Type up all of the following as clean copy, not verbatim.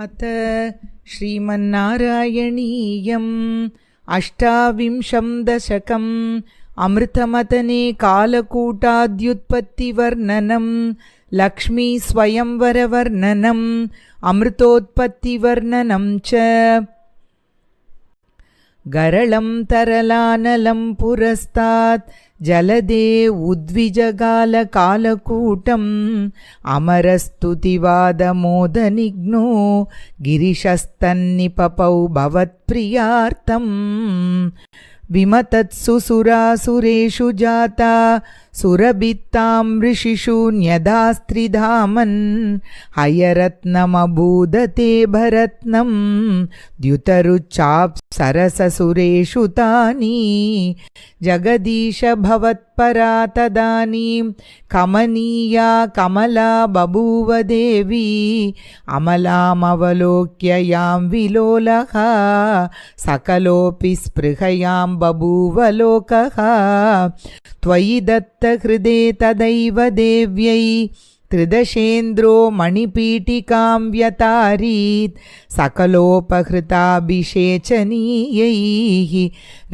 अथ श्रीमन्नारायणीयम् अष्टाविंशं दशकम् अमृतमथने कालकूटाद्युत्पत्तिवर्णनं लक्ष्मीस्वयंवरवर्णनम् अमृतोत्पत्तिवर्णनं च गरलं तरलानलं पुरस्तात् जलदे उद्विजगालकालकूटम् अमरस्तुतिवादमोदनिघ्नो गिरिशस्तन्निपपौ भवत्प्रियार्थम् विमतत्सु सुरासुरेषु जाता सुरभित्तां ऋषिषु न्यदास्त्रिधामन् हयरत्नमभूदते भरत्नं द्युतरुच्चाप्सरससुरेषु तानि जगदीश भवत्परा तदानीं कमनीया कमला बभूव देवी अमलामवलोक्य यां विलोलः सकलोऽपि स्पृहयां बभूव लोकः त्वयि दत्तहृदे तदैव देव्यै त्रिदशेन्द्रो मणिपीठिकां व्यतारीत् सकलोपहृताभिषेचनीयैः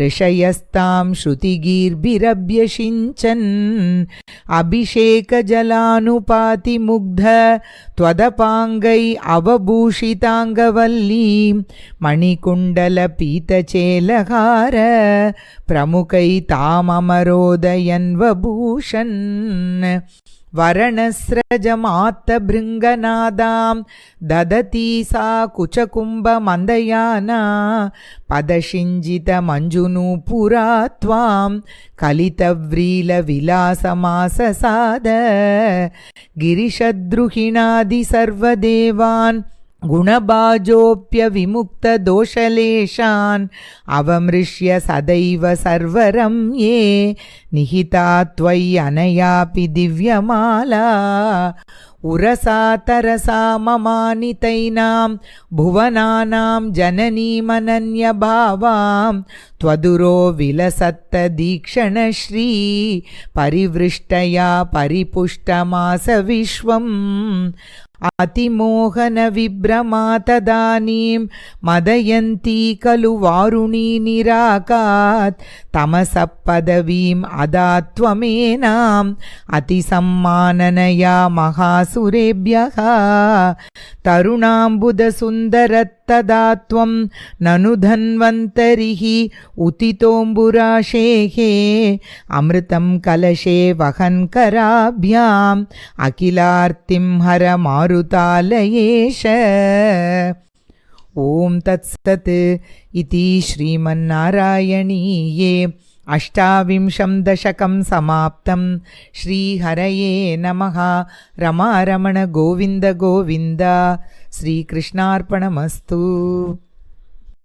ऋषयस्तां श्रुतिगीर्भिरभ्यषिञ्चन् अभिषेकजलानुपातिमुग्ध त्वदपाङ्गै अवभूषिताङ्गवल्लीं मणिकुण्डलपीतचेलहार प्रमुखै ताममरोदयन्वभूषन् वरणस्रजमात्तभृङ्गनादां ददती सा कुचकुम्भमन्दयाना पदशिञ्जितमञ्जुनूपुरा त्वां कलितव्रीलविलासमाससाद गिरिशद्रुहिणादिसर्वदेवान् गुणभाजोऽप्यविमुक्तदोषलेशान् अवमृश्य सदैव सर्वरम्ये निहिता त्वय्यनयापि दिव्यमाला उरसा तरसा ममानितैनां भुवनानां जननीमनन्यभावां त्वदुरो विलसत्तदीक्षणश्री परिवृष्टया परिपुष्टमास विश्वम् अतिमोहनविभ्रमा तदानीं मदयन्ती खलु वारुणी निराकात् तमसः पदवीम् अदात्वमेनाम् अतिसम्माननया महासुरेभ्यः तरुणाम्बुदसुन्दरत्तदा त्वं ननु धन्वन्तरिः उतितोऽम्बुराशेः अमृतं कलशे वहन्कराभ्याम् अखिलार्तिं हर मारुतालयेश। ॐ तत्सत् इति श्रीमन्नारायणीये अष्टाविंशं दशकं समाप्तं। श्रीहरये नमः। रमारमण गोविन्द गोविन्द। श्रीकृष्णार्पणमस्तु।